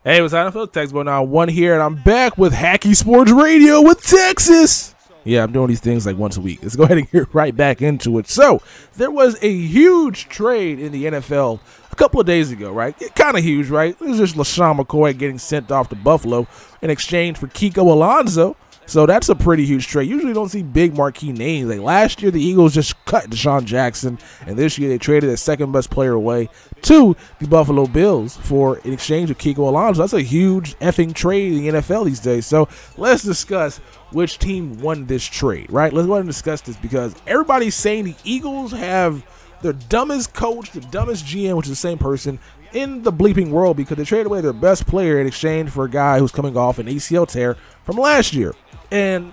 Hey, what's happening, folks? Textbook now one here, and I'm back with Hacky Sports Radio with Texas. Yeah, I'm doing these things like once a week. Let's go ahead and get right back into it. So, there was a huge trade in the NFL a couple of days ago, right? Kind of huge, right? It was just LaShawn McCoy getting sent off to Buffalo in exchange for Kiko Alonso. So that's a pretty huge trade. Usually you don't see big marquee names. Like last year, the Eagles just cut Deshaun Jackson, and this year they traded their second best player away to the Buffalo Bills for in exchange of Kiko Alonso. That's a huge effing trade in the NFL these days. So let's discuss which team won this trade, right? Let's go ahead and discuss this because everybody's saying the Eagles have their dumbest coach, the dumbest GM, which is the same person in the bleeping world because they traded away their best player in exchange for a guy who's coming off an ACL tear from last year. And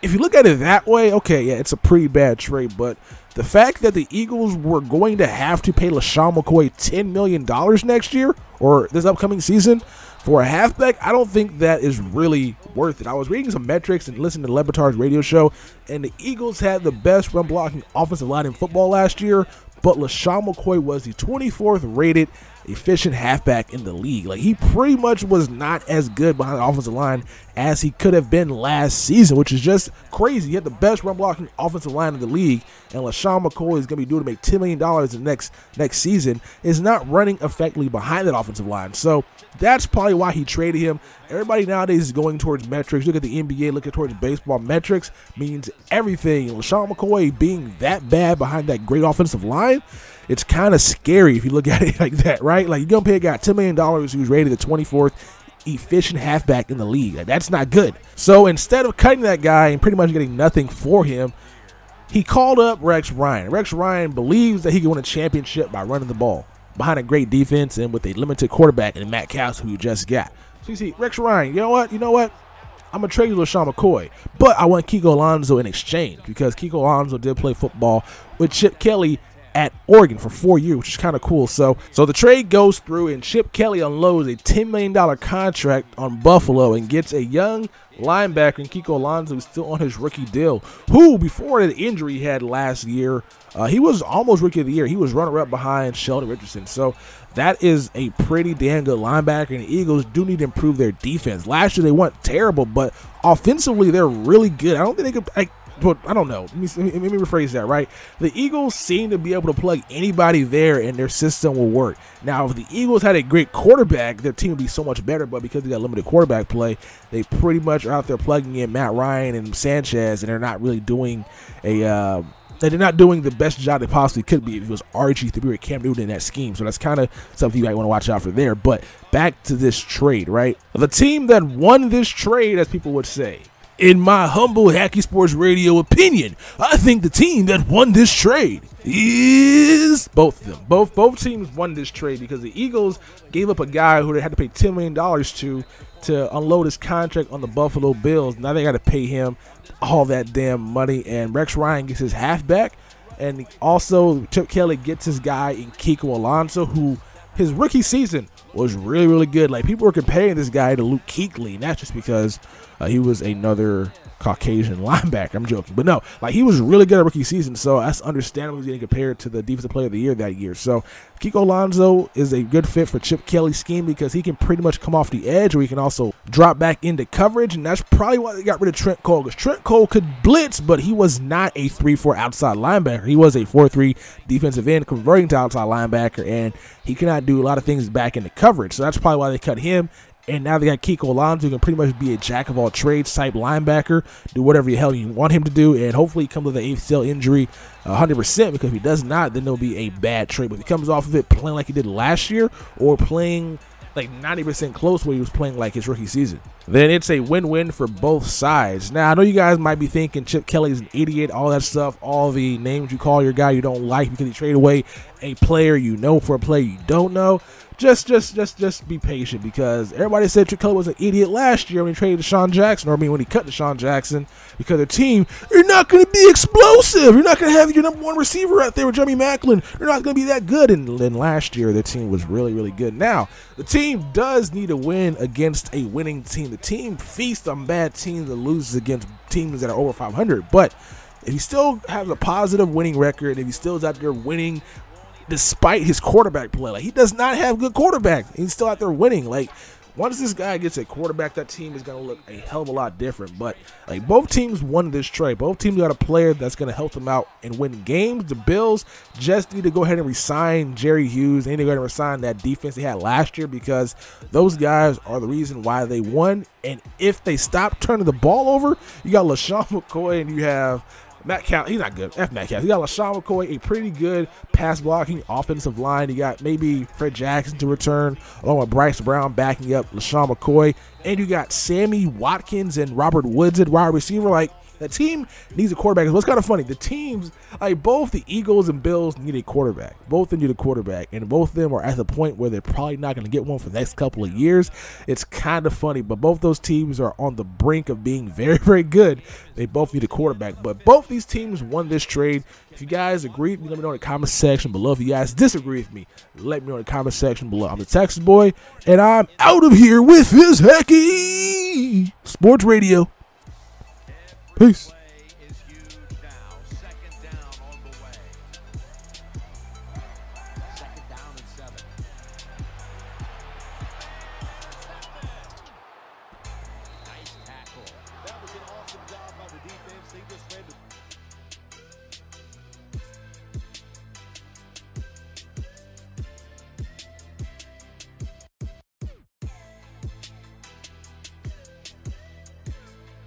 if you look at it that way, okay, yeah, it's a pretty bad trade. But the fact that the Eagles were going to have to pay LaShawn McCoy $10 million next year or this upcoming season for a halfback, I don't think that is really worth it. I was reading some metrics and listening to Le Batard's radio show, and the Eagles had the best run-blocking offensive line in football last year, but LaShawn McCoy was the 24th rated efficient halfback in the league. Like, he pretty much was not as good behind the offensive line as he could have been last season, which is just crazy. He had the best run-blocking offensive line in the league, and LaShawn McCoy is going to be due to make $10 million in next season, is not running effectively behind that offensive line. So that's probably why he traded him. Everybody nowadays is going towards metrics. Look at the NBA, look at towards baseball. Metrics means everything. LaShawn McCoy being that bad behind that great offensive line, it's kind of scary if you look at it like that, right? Like, you're going to pay a guy $10 million who's rated the 24th efficient halfback in the league. Like, that's not good. So instead of cutting that guy and pretty much getting nothing for him, he called up Rex Ryan. Rex Ryan believes that he can win a championship by running the ball behind a great defense and with a limited quarterback in Matt Cass, who you just got. So you see, Rex Ryan, you know what? I'm going to trade you LaShawn McCoy, but I want Kiko Alonso in exchange because Kiko Alonso did play football with Chip Kelly at Oregon for 4 years, which is kind of cool. So the trade goes through, and Chip Kelly unloads a $10 million contract on Buffalo and gets a young linebacker in Kiko Alonso, who's still on his rookie deal, who before the injury he had last year, he was almost rookie of the year. He was runner-up behind Sheldon Richardson. So that is a pretty damn good linebacker, and the Eagles do need to improve their defense. Last year they weren't terrible, but offensively they're really good. I don't think they could but I don't know. Let me rephrase that, right? The Eagles seem to be able to plug anybody there and their system will work. Now, if the Eagles had a great quarterback, their team would be so much better, but because they got limited quarterback play, they pretty much are out there plugging in Matt Ryan and Sanchez, and they're not really doing they're not doing the best job they possibly could be if it was RGIII or Cam Newton in that scheme. So that's kind of something you might want to watch out for there. But back to this trade, right? The team that won this trade, as people would say, in my humble Hacky Sports Radio opinion, I think the team that won this trade is both of them. Both teams won this trade because the Eagles gave up a guy who they had to pay $10 million to unload his contract on the Buffalo Bills. Now they got to pay him all that damn money, and Rex Ryan gets his halfback, and also Chip Kelly gets his guy in Kiko Alonso, who his rookie season was really, really good. Like, people were comparing this guy to Luke Kuechly, and that's just because he was another Caucasian linebacker. I'm joking. But no, like, he was really good at rookie season, so that's understandable getting compared to the defensive player of the year that year. So Kiko Alonso is a good fit for Chip Kelly's scheme because he can pretty much come off the edge, or he can also drop back into coverage, and that's probably why they got rid of Trent Cole, because Trent Cole could blitz, but he was not a 3-4 outside linebacker. He was a 4-3 defensive end converting to outside linebacker, and he cannot do a lot of things back into coverage. So that's probably why they cut him. And now they got Kiko Alonso, who can pretty much be a jack-of-all-trades type linebacker, do whatever the hell you want him to do, and hopefully he comes with an ACL injury 100%, because if he does not, then there'll be a bad trade. But if he comes off of it playing like he did last year, or playing like 90% close where he was playing like his rookie season, then it's a win-win for both sides. Now, I know you guys might be thinking Chip Kelly's an idiot, all that stuff, all the names you call your guy you don't like because he traded away a player you know for a player you don't know. Just be patient, because everybody said Chip Kelly was an idiot last year when he traded Deshaun Jackson, or when he cut Deshaun Jackson, because their team, you're not going to be explosive. You're not going to have your number one receiver out there with Jeremy Maclin. You're not going to be that good. And then last year, their team was really, really good. Now, the team does need to win against a winning team. The team feasts on bad teams and loses against teams that are over 500. But if he still has a positive winning record, if he still is out there winning despite his quarterback play, like, he does not have good quarterback, he's still out there winning. Like, once this guy gets a quarterback, that team is going to look a hell of a lot different. But like both teams won this trade. Both teams got a player that's going to help them out and win games. The Bills just need to go ahead and resign Jerry Hughes. They need to go ahead and resign that defense they had last year, because those guys are the reason why they won. And if they stop turning the ball over, you got LaShawn McCoy and you have Matt Cal, he's not good. F Matt Cal. You got LaShawn McCoy, a pretty good pass blocking offensive line. You got maybe Fred Jackson to return, along with Bryce Brown backing up LaShawn McCoy. And you got Sammy Watkins and Robert Woods at wide receiver. Like, that team needs a quarterback. What's kind of funny, the teams, like both the Eagles and Bills need a quarterback. Both of them need a quarterback, and both of them are at the point where they're probably not going to get one for the next couple of years. It's kind of funny, but both those teams are on the brink of being very, very good. They both need a quarterback, but both these teams won this trade. If you guys agree, let me know in the comment section below. If you guys disagree with me, let me know in the comment section below. I'm the Texas Boy, and I'm out of here with this Hacky Sports Radio. Peace.